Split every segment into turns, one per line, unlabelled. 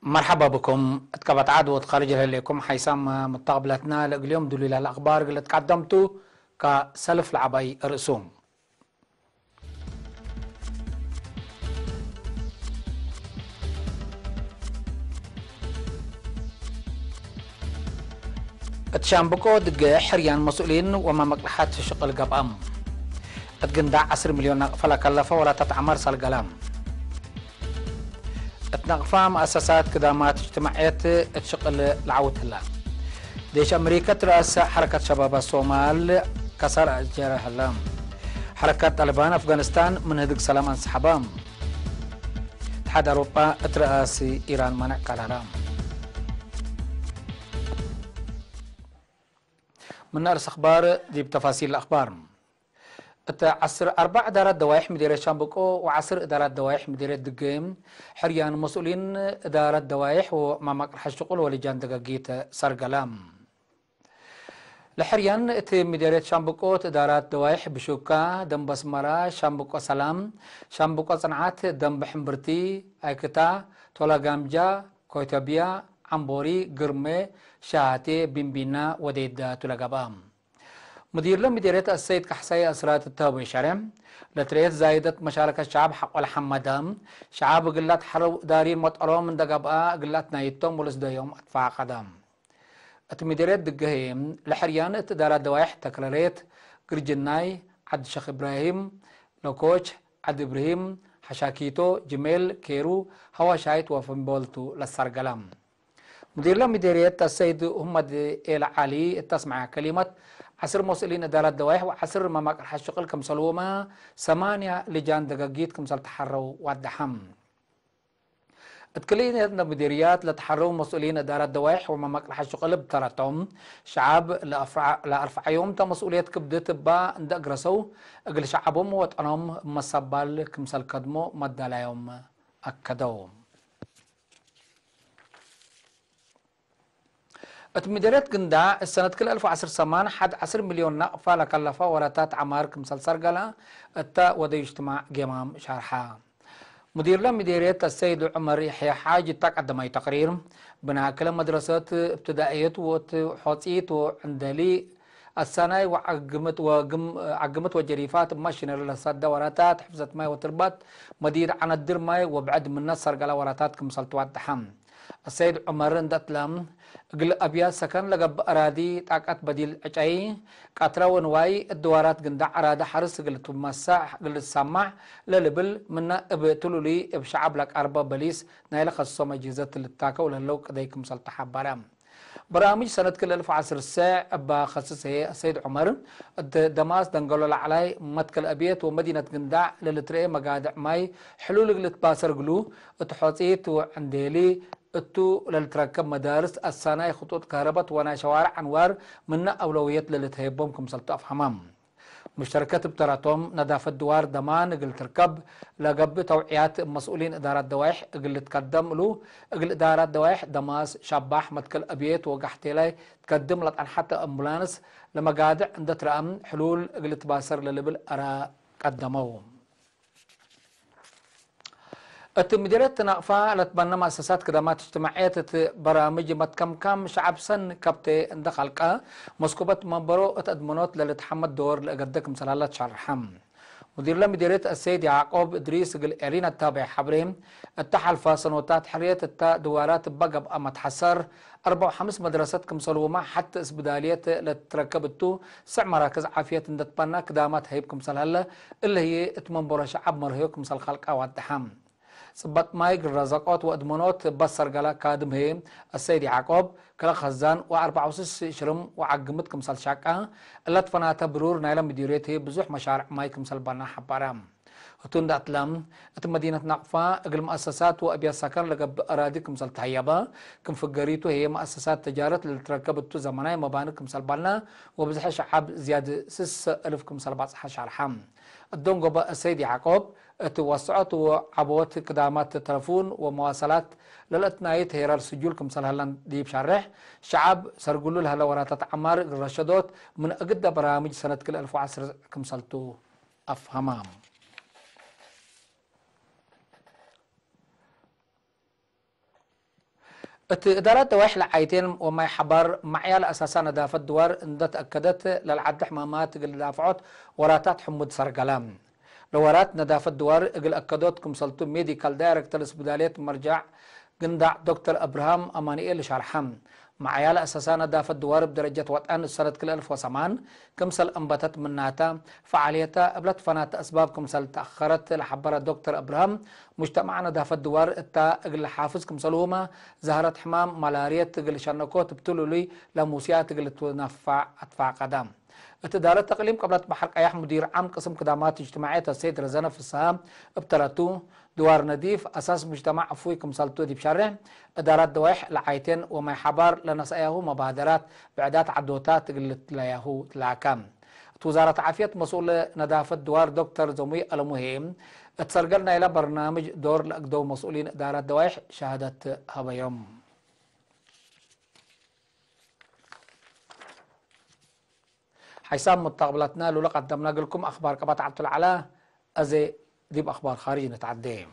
مرحبا بكم. اتكبت عدوة خارج لكم حيسام متقبلتنا اليوم دليل الأخبار اللي تقدمتوا كسلف العبي رسوم. اتشامبكو دق حريان مسؤولين وما مقلحات شقل قبام اتقندع 10 مليون فلا كلفة ولا تتعمر سالقلام اتنقفا مؤسسات كدامات اجتماعية اتشقل العوت هلا ديش أمريكا ترأس حركة شباب الصومال كسر أجير هلا حركة طالبان أفغانستان من هدق سلام انسحبام اتحاد أوروبا ترأس إيران منع كالهرام. من نرس أخبار دي بتفاصيل الأخبار. عصر 4 إدارات دوائح مديرية شامبوكو وعصر إدارات دوائح مديرية دقيم حريان مسؤولين إدارات دوائح وما مقرح الشغل ولجان دقاقيت سرقلام لحريان مديرية شامبوكو إدارات دوائح بشوكا دنب اسمرا شامبوكو سلام شامبوكو صنعات دنب حمبرتي ايكتا تولا غامجا كويتابيا عمبوري قرمي شاهتي بمبينا وديدا تلقبام. مدير لهم مديرية السيد كحسي أسرات التوبي شرم لتريت زايدة مشاركة الشعب حق والحمدام شعب قلات حرو دارين مطقرون من دقبقى قلات نايتهم ولس دايوم أدفع قدام مديرية دقهيم لحريان ادارات دوايح تكراريت قرجناي عد شيخ إبراهيم لوكوش عد إبراهيم حشاكيتو جميل كيرو هوا شايت وفنبولتو للسرقلام. مدير لهم مديرية السيد محمد إل علي تسمع كلمة عصر مسؤولين إدارات دوائح وعصر ما مقرح الشغل كم سلوما 8 لجان دقاقيت كم سل تحروا وادحم اتكلين مديريات لتحروا مسؤولين إدارات دوائح وما مقرح الشغل بترتهم شعب لأرفع يوم تا مسؤوليات كبدت با اندق رسو اقل شعبهم وطنهم مصبال كم سل قدمو مدى يوم أكدوهم. مديرية قندع السنة كل 1010 حد 10 مليون نقفة لكلفة وراتات عمار كمسل سرقلة التا ودي اجتماع قمام شارحة. مدير لهم مديرية السيد عمر يحيى حاج تقدم أي تقرير بناء كل مدرسة ابتدائية وحوصية وعندلي السنة وعقمت وجريفات ماشينة للصد وراتات حفظت ماي وتربات مدير عن الدر ماي وبعد من سرقلة وراتات كمسل توادحم. السيد عمر ندتلم قل أبيات سكن لقب أرادي تاكات بديل أجاي قاترا ونواي الدوارات قندع أرادة حرس قل تمسح قل السمع للبل منا ابتلو لي بشعب لك 4 بليس نايل خصوصا مجيزات للتاكا وللو قديكم سلطحة برام برامج سنة كل 1010 ساعة أبا خصصه السيد عمر دماس دنقلو العلاي متكل أبيت ومدينة قندع للترئي مقادع ماي حلول قلت باسر قلو اتحوطيت وعنديلي اتو للتركب مدارس السنة خطوط كهرباء وانا شوارع انوار من أولويات للتهيبهم كم سلطة أفهمام. مشتركات بتراتهم نظافة دوار دمان قل تركب لقب توعيات مسؤولين إدارات دوائح قل تقدم له قل إدارات دوائح دماس شباح متكل أبيت وقحتي لي تقدم لك عن حتى أمبولانس لما قادع عند ترام حلول قل تباسر للبل أرا قدموهم. مديرية تنقفا لتبنى مؤسسات خدمات اجتماعية برامج متكم شعب سن كبتي اندخلقا مسكوبة منبرو اتأدمنوت للتحمد دور لأقدك مسلالة شرحم. مدير لمديرية السيد يعقوب إدريس قل إعلين التابع حبريم التحل فاسنوتات حرية دوارات بقب أما تحسر 4 مدرسات كمسلومة حتى اسبدالية لتركبتو 9 مراكز عافية اندتبنا كدامات هيبكم سلالة اللي هي اتمنبرو شعب مرهيوكم سل خلقا وادحام. صبت مايك الرزقات وادمنوت بصر قلا كادم هي السيد يعقوب كلا خزان و64 شرم وعقمت كمسال شاكا اللي تفناتا برور نايلا مديريته بزوح مشارع مايك كمسال بنا حبارام هتون داتلام مدينة نقفا اقل مؤسسات وابيا سكن لقب اراضي كمسال تحيبا كم فقريتو هي مؤسسات تجارة اللي تركبتو زمناي مباني كمسال بنا وبزح شعب زيادة 6000 كمسال باصحة شارحام. الدون قبا السيد يعقوب توسعت وعبوت قدامات تلفون ومواصلات للاتنايت هيرار سجولكم سلهلان ديب شرح شعب سرقلو لهلا وراتات عمار الرشدوت من أقد برامج سنة كل 1010 كم سلتو أفهمام. إدارات دوائح لعايتين وما يحبر معيال أساسا نظافة الدوار إن تأكدت للعد حمامات قل دافعات وراتات حمود سرقلام لورات نظافة الدوار قل أكدت كمسلتو ميديكال دايركتور سبدالية مرجع قندع دكتور أبراهام أمانيئيل شرحم معيال أساسا نظافة الدوار بدرجة وطن سنة كل 1008 كمسل أنبتت مناتا فعاليتا قبلت فنات أسباب كمسل تأخرت لحبر دكتور أبراهام مجتمع نظافة الدوار اتا قل حافظ كمسلوما زهرة حمام ملاريا تقل شنكوت بتلو لي لموسيات تقل تنفع أدفع قدام اتدارة تقليم قبلت بحر قياح مدير عام قسم خدمات اجتماعية السيد رزانة في السهام ابتلتو دوار نظيف أساس مجتمع أفوي كمسلتو دي بشرع إدارات دوائح لعايتين وما يحبار لنسأيه مبادرات بعدات عدوتات تقل تلايهو تلاكام وزارة عافية مسؤول نظافة دوار دكتور زومي المهم اتسرقلنا إلى برنامج دور لأقدو مسؤولين إدارة دوائح شهادة هبيرم حسام مستقبلاتنا لولا قدمنا لكم أخبار كبات عبد العلا أزي دي بأخبار خارجي نتعديهم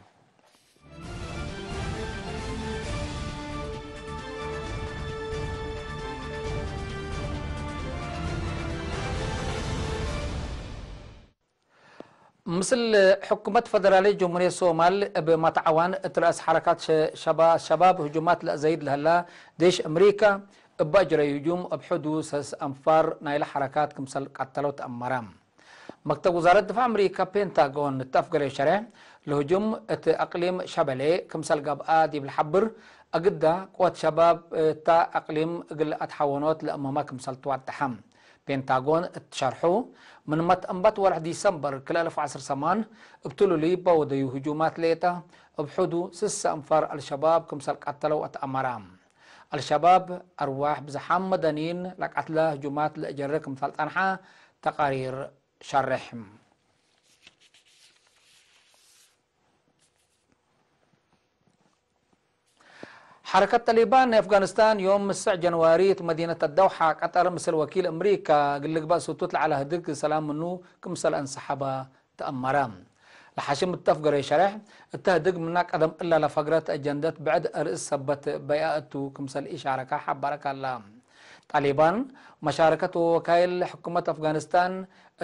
مثل حكومة فدرالية جمهورية الصومال بمتعاون ترأس حركات شباب هجومات لأزايد لهلا ديش أمريكا بأجرى هجوم بحدوث أنفار نايل حركات كمثل قتلوا تأمرام مكتب وزارة الدفاع أمريكا بنتاغون اتفق الشرع لهجوم أقليم شبلي كمثل قبقى دي بالحبر أقدا قوات شباب تا أقليم قل أتحاونات لأمامك كمثل تواتحم بنتاغون تشرحوا من متأنبت ورح ديسمبر كل 1010 ابتلوا لي بوديو هجومات ليتا بحدو 6 أنفار الشباب كمثل قتلوا أتأمرام الشباب أرواح بزحام مدنيين لقتلة هجومات لأجرك مثل تنحى تقارير شرحهم حركة طالبان أفغانستان يوم 9 جنواري مدينة الدوحة قطر مثل وكيل أمريكا قال لك بقى ستوت على هدك سلام منه كمثل انسحب تأمرام لحاشم متفق شرح التهدق منك قدم إلا لفقرة أجندة بعد أرئيس سبت بيئته كمثل إشارة حبارك الله طالبان مشاركة وكايل حكومة أفغانستان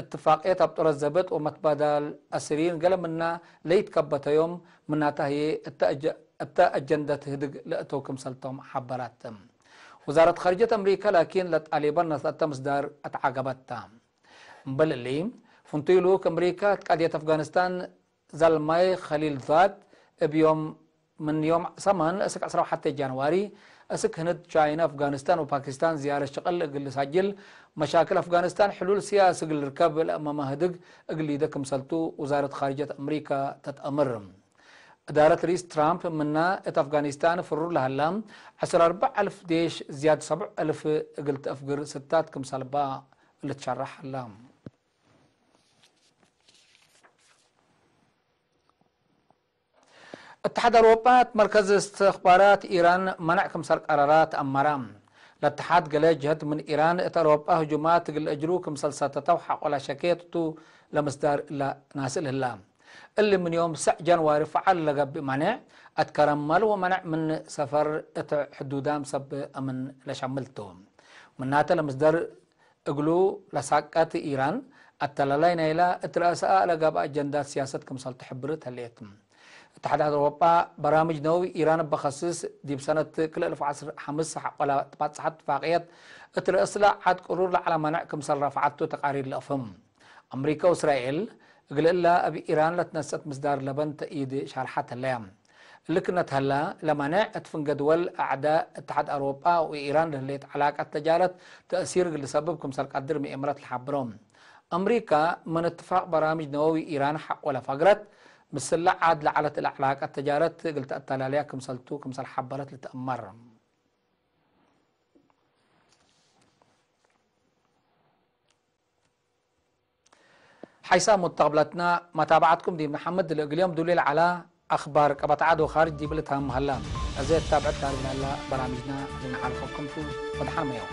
اتفاقية تبطر الزبط ومتبادل أسرين قال منا ليت كبت يوم منها تهي أجندة تهدق لأتوكم سلطم حبارات وزارة خارجية أمريكا لكن لطالبان نثأت مصدر أتعاقبت بل اللي فنتيلو أمريكا قضية أفغانستان زلماي خليل ذات بيوم من يوم 8 اسك 10 حتى جانواري اسك هند تشاينا أفغانستان وباكستان زيارة شغل قل سجل مشاكل أفغانستان حلول سياسة قل ركاب الأمام هدق قل يدك مسلتو وزارة خارجية أمريكا تتأمر إدارة رئيس ترامب منا أفغانستان فرور لها اللام 10,000 ديش زيادة 7,000 قلت أفقر ستات كمسالبا اللي تشرح اللام اتحاد أوروبا مركز استخبارات إيران منع كمسال قرارات أمرام الاتحاد قال جهد من إيران أوروبا هجومات قل أجرو كمسال ستتوحق ولا شكيتو لمصدر لا ناسل اللام اللي من يوم 9 جنواري فعل لقب منع اتكرمل ومنع من سفر حدودام سب أمن لشملتهم من ناتا لمصدر اقلو لساقات إيران التلالين إلى اترأساء لقب أجندات سياسة كمسال تحبرت هاليتم اتحاد أوروبا برامج نووي إيران بخصص دي بسنة كل 2015 ولا تبات صحت اتفاقيات اترأسلا عاد قرور على منع كمسال رفعته تقارير الأفهم أمريكا وإسرائيل قال إلا أبي إيران لتنست مصدر لبن تأييد شرحات اللام لكنت هلا لمنع اتفن جدول أعداء اتحاد أوروبا وإيران لهليت علاقة تجارة تأثير لسبب كمسال قدر من إمارات الحبرون أمريكا من اتفاق برامج نووي إيران حق ولا فقرت مسلا عاد لعلت العلاقة التجارة قلت التلالية كمسلتو كمسل حبرت لتأمر حيث متقبلتنا متابعتكم دي محمد اليوم دليل على أخبار كبتعاد وخارج دي بلتها مهلا أزيد تابعت هلا برامجنا لنحالفكم في فتحان ميوم